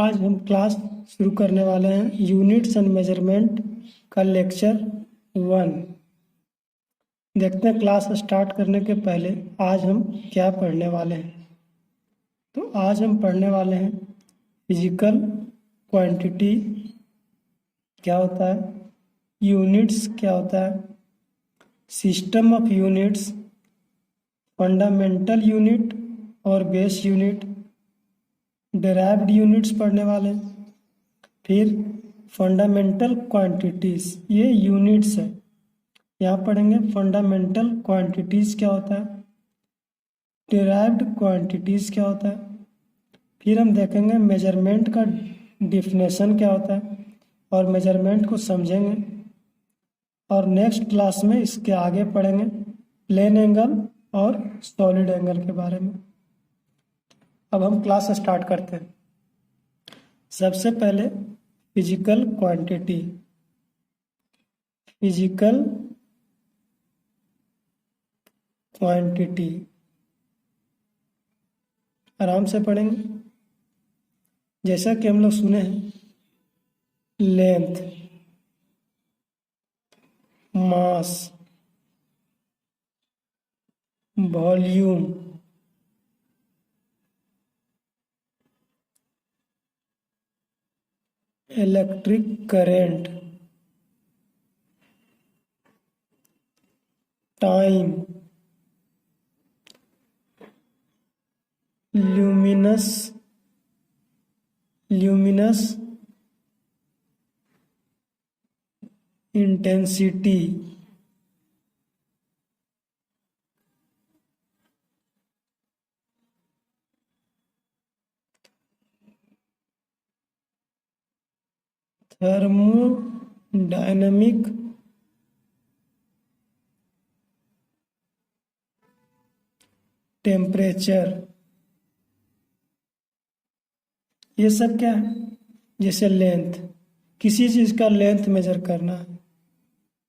आज हम क्लास शुरू करने वाले हैं यूनिट्स एंड मेजरमेंट का लेक्चर 1। देखते हैं क्लास स्टार्ट करने के पहले आज हम क्या पढ़ने वाले हैं। तो आज हम पढ़ने वाले हैं फिजिकल क्वांटिटी क्या होता है, यूनिट्स क्या होता है, system of units, fundamental unit और बेस यूनिट, डेराइव्ड यूनिट्स पढ़ने वाले हैं। फिर फंडामेंटल क्वांटिटीज़, ये यूनिट्स है, यहाँ पढ़ेंगे फंडामेंटल क्वांटिटीज़ क्या होता है, डेराइव्ड क्वांटिटीज़ क्या होता है। फिर हम देखेंगे मेजरमेंट का डिफिनेशन क्या होता है और मेजरमेंट को समझेंगे। और नेक्स्ट क्लास में इसके आगे पढ़ेंगे प्लेन एंगल और सॉलिड एंगल के बारे में। अब हम क्लास स्टार्ट करते हैं। सबसे पहले फिजिकल क्वांटिटी, फिजिकल क्वांटिटी आराम से पढ़ेंगे। जैसा कि हम लोग सुने हैं, length, mass, volume, electric current, time, luminous intensity, thermodynamic temperature, ये सब क्या है। जैसे लेंथ, किसी चीज़ का लेंथ मेजर करना है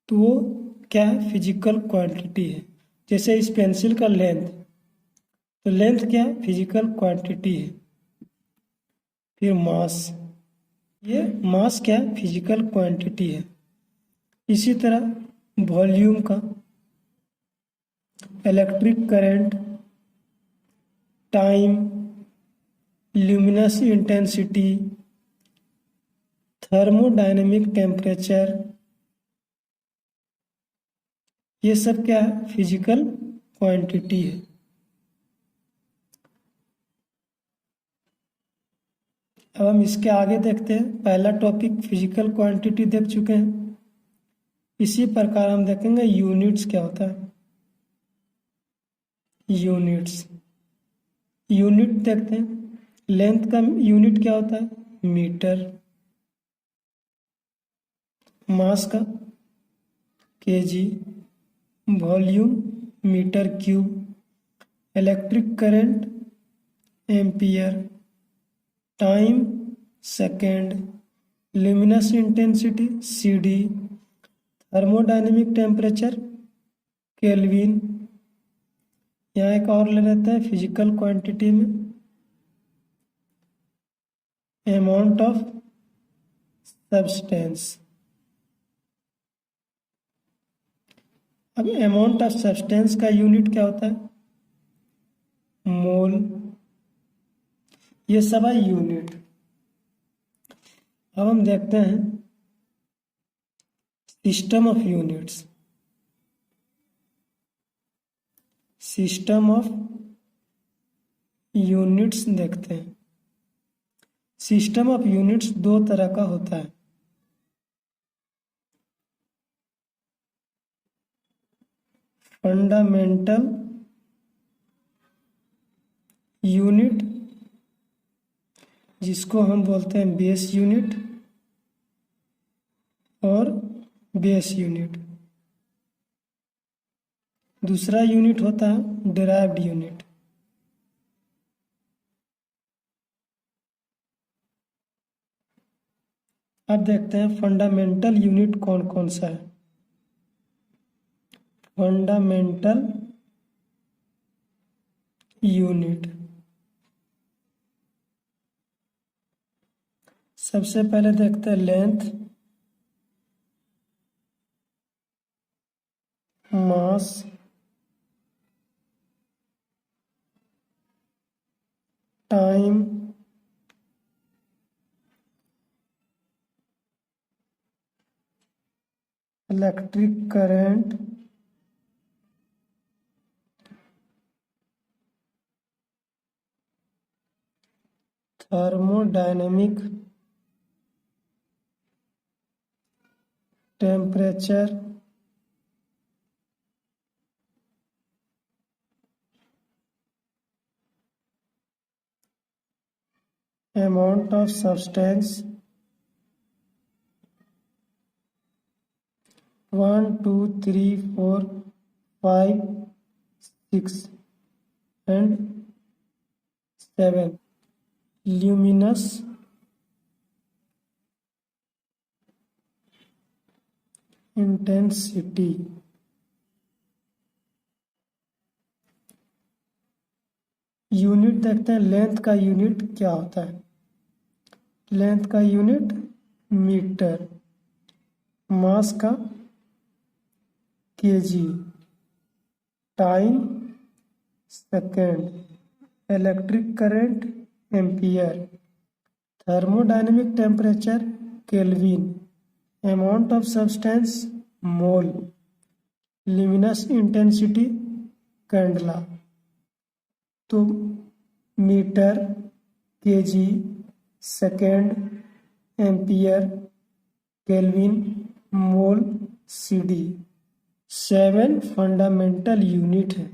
तो वो क्या है, फिजिकल क्वांटिटी है। जैसे इस पेंसिल का लेंथ, तो लेंथ क्या है, फिजिकल क्वांटिटी है। फिर मास, ये मास क्या है, फिजिकल क्वांटिटी है। इसी तरह वॉल्यूम का, electric current, time, luminous intensity, thermodynamic temperature, ये सब क्या है, फिजिकल क्वांटिटी है। अब हम इसके आगे देखते हैं। पहला टॉपिक फिजिकल क्वांटिटी देख चुके हैं। इसी प्रकार हम देखेंगे यूनिट्स क्या होता है। यूनिट्स, यूनिट देखते हैं। लेंथ का यूनिट क्या होता है, मीटर। मास का KG, volume metre cube, electric current ampere, time second, luminous intensity CD, thermodynamic temperature kelvin. यहाँ एक और ले लेते हैं फिजिकल क्वांटिटी में, अमाउंट ऑफ सब्सटेंस। अब अमाउंट ऑफ सब्सटेंस का यूनिट क्या होता है, मोल। ये सब है यूनिट। अब हम देखते हैं system of units. System of units देखते हैं। सिस्टम ऑफ यूनिट्स दो तरह का होता है। फंडामेंटल यूनिट, जिसको हम बोलते हैं बेस यूनिट, और बेस यूनिट। दूसरा यूनिट होता है डेराइव्ड यूनिट। अब देखते हैं फंडामेंटल यूनिट कौन कौन सा है। फंडामेंटल यूनिट, सबसे पहले देखते हैं length, mass, time, electric current, thermodynamic, temperature, amount of substance, 1 2 3 4 5 6 and 7, luminous intensity, unit देखते हैं। लेंथ का यूनिट क्या होता है? लेंथ का यूनिट मीटर, मास का KG, time second, electric current ampere, thermodynamic temperature kelvin, amount of substance mole, luminous intensity candela. तो metre, KG, second, ampere, kelvin, mole, CD 7 fundamental unit है।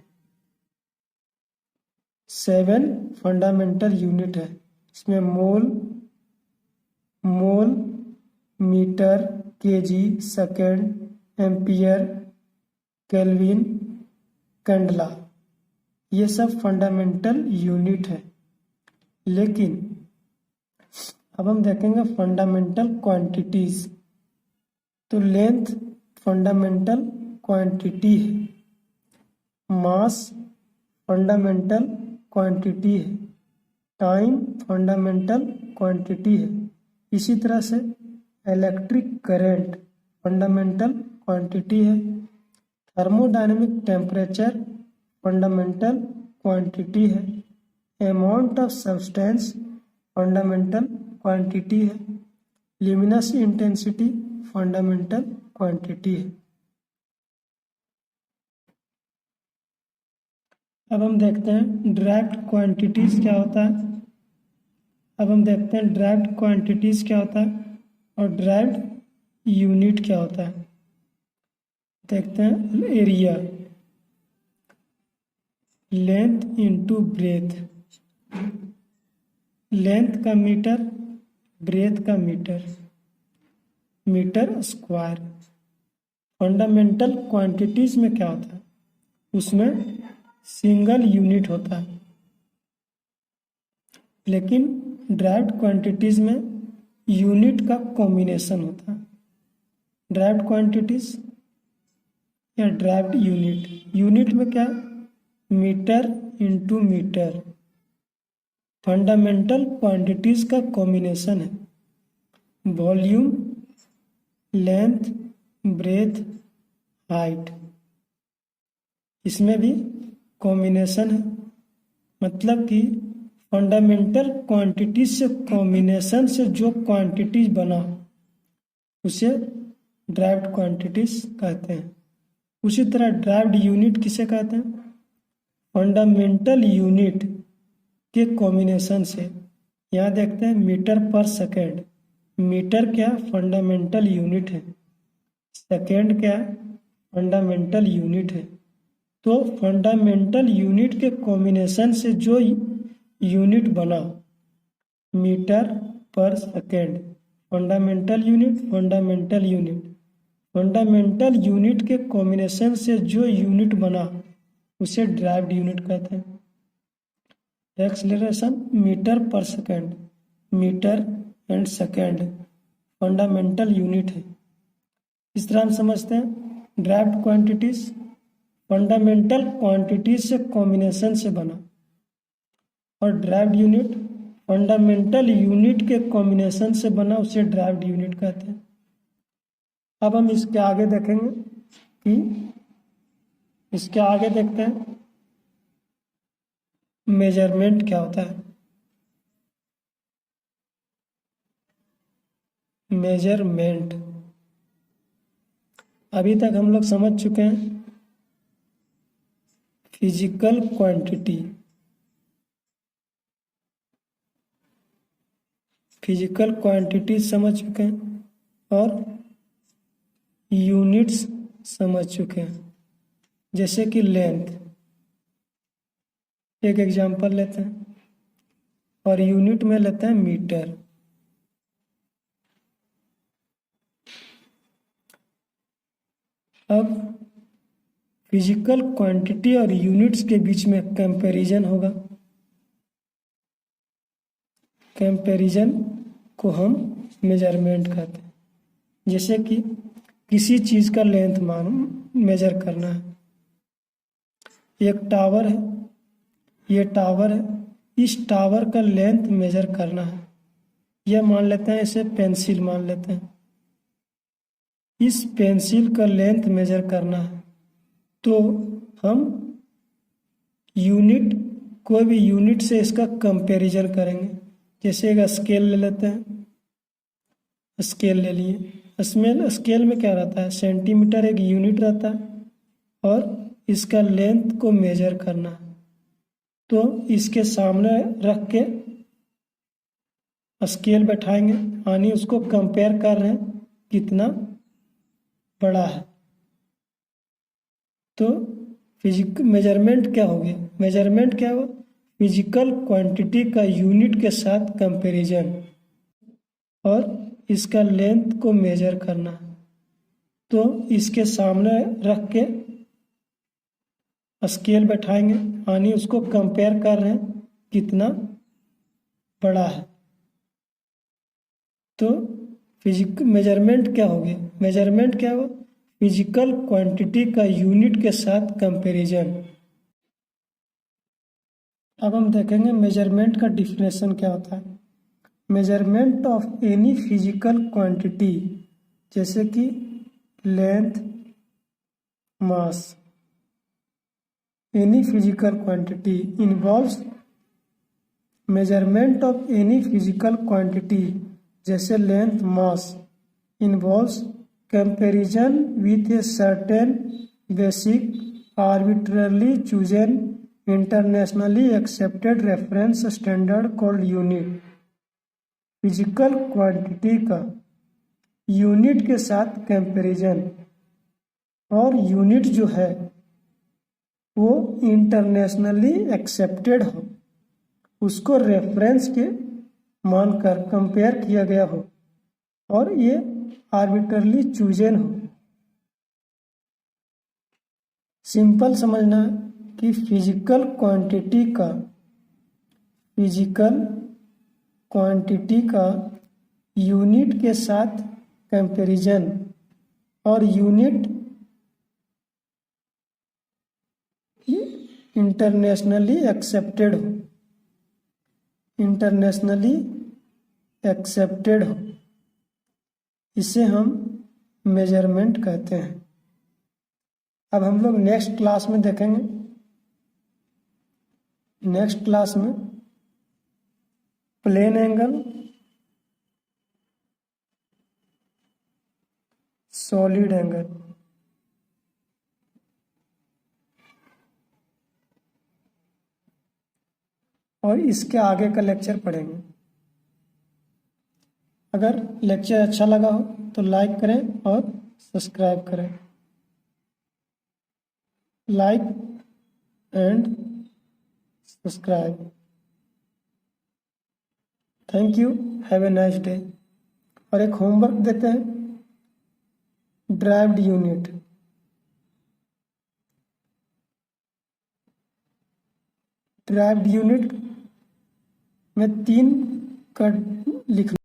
7 फंडामेंटल यूनिट है। इसमें mole, metre, KG, second, ampere, kelvin, candela, ये सब fundamental unit है। लेकिन अब हम देखेंगे फंडामेंटल क्वांटिटीज। तो लेंथ फंडामेंटल क्वांटिटी है, मास फंडामेंटल क्वांटिटी है, टाइम फंडामेंटल क्वांटिटी है। इसी तरह से इलेक्ट्रिक करंट फंडामेंटल क्वांटिटी है, थर्मोडायनेमिक टेम्परेचर फंडामेंटल क्वांटिटी है, amount of substance fundamental quantity है, ल्यूमिनस इंटेंसिटी फंडामेंटल क्वांटिटी है। अब हम देखते हैं ड्राइव्ड क्वांटिटीज क्या होता है। अब हम देखते हैं ड्राइव्ड क्वांटिटीज क्या होता है और ड्राइव्ड यूनिट क्या होता है। देखते हैं area, length into breadth, length का मीटर, ब्रेथ का metre, metre square. Fundamental quantities में क्या होता है, उसमें सिंगल यूनिट होता है, लेकिन ड्राइव्ड क्वांटिटीज में यूनिट का कॉम्बिनेशन होता है। ड्राइव्ड क्वांटिटीज या ड्राइव्ड यूनिट, यूनिट में क्या, metre into metre, fundamental quantities का कॉम्बिनेशन है। वॉल्यूम, लेंथ, ब्रेथ, हाइट, इसमें भी कॉम्बिनेशन है। मतलब कि फंडामेंटल क्वांटिटीज से कॉम्बिनेशन से जो क्वांटिटीज बना उसे ड्राइव्ड क्वांटिटीज कहते हैं। उसी तरह ड्राइव्ड यूनिट किसे कहते हैं, फंडामेंटल यूनिट के कॉम्बिनेशन से। यहाँ देखते हैं मीटर पर सेकेंड, मीटर क्या फंडामेंटल यूनिट है, सेकेंड क्या फंडामेंटल यूनिट है। तो फंडामेंटल यूनिट के कॉम्बिनेशन से जो यूनिट बना, मीटर पर second, fundamental unit, fundamental unit, fundamental unit के कॉम्बिनेशन से जो यूनिट बना उसे ड्राइव्ड यूनिट कहते हैं। एक्सेलरेशन मीटर पर second, metre and second fundamental unit है। इस तरह हम समझते हैं ड्राइव्ड क्वांटिटीज फंडामेंटल क्वांटिटीज से कॉम्बिनेशन से बना और ड्राइव्ड यूनिट फंडामेंटल यूनिट के कॉम्बिनेशन से बना उसे ड्राइव्ड यूनिट कहते हैं। अब हम इसके आगे देखेंगे कि इसके आगे देखते हैं मेजरमेंट क्या होता है। मेजरमेंट अभी तक हम लोग समझ चुके हैं फिजिकल क्वांटिटी, फिजिकल क्वांटिटी समझ चुके हैं और यूनिट्स समझ चुके हैं, जैसे कि लेंथ। एक एग्जांपल लेते हैं और यूनिट में लेते हैं मीटर। अब फिजिकल क्वांटिटी और यूनिट्स के बीच में कंपैरिजन होगा। कंपैरिजन को हम मेजरमेंट कहते हैं। जैसे कि किसी चीज़ का लेंथ मेजर करना है। एक टावर है, ये टावर है, इस टावर का लेंथ मेजर करना है। यह मान लेते हैं, इसे पेंसिल मान लेते हैं। इस पेंसिल का लेंथ मेजर करना है तो हम यूनिट, कोई भी यूनिट से इसका कंपैरिजन करेंगे। जैसे एक स्केल ले लेते हैं, स्केल ले लिए। इसमें स्केल में क्या रहता है, सेंटीमीटर एक यूनिट रहता है और इसका लेंथ को मेजर करना है तो इसके सामने रख के स्केल बैठाएंगे, यानी उसको कंपेयर कर रहे हैं कितना बड़ा है। तो मेजरमेंट क्या हो गया, मेजरमेंट क्या हुआ, फिजिकल क्वांटिटी का यूनिट के साथ कंपैरिजन और इसका लेंथ को मेजर करना है तो इसके सामने रख के स्केल बैठाएंगे, यानी उसको कंपेयर कर रहे हैं कितना बड़ा है। तो मेजरमेंट क्या हो गया, मेजरमेंट क्या हुआ, फिजिकल क्वांटिटी का यूनिट के साथ कंपैरिजन। अब हम देखेंगे मेजरमेंट का डिफिनेशन क्या होता है। Measurement of any physical quantity, जैसे कि length, mass. Any physical quantity involves measurement of any physical quantity, जैसे length, mass, involves comparison with a certain basic arbitrarily chosen internationally accepted reference standard called unit। Physical quantity का unit के साथ comparison, और unit जो है वो internationally accepted हो, उसको रेफरेंस के मानकर कंपेयर किया गया हो और ये आर्बिट्रली चूजन हो। सिंपल समझना कि फिजिकल क्वांटिटी का यूनिट के साथ कंपैरिजन और यूनिट इंटरनेशनली एक्सेप्टेड हो, इंटरनेशनली एक्सेप्टेड हो, इसे हम मेजरमेंट कहते हैं। अब हम लोग नेक्स्ट क्लास में देखेंगे, नेक्स्ट क्लास में प्लेन एंगल, सॉलिड एंगल, और इसके आगे का लेक्चर पढ़ेंगे। अगर लेक्चर अच्छा लगा हो तो लाइक करें और सब्सक्राइब करें। Like and subscribe. Thank you, have a nice day. और एक होमवर्क देते हैं, ड्राइव्ड यूनिट। ड्राइव्ड यूनिट में 3 का लिखना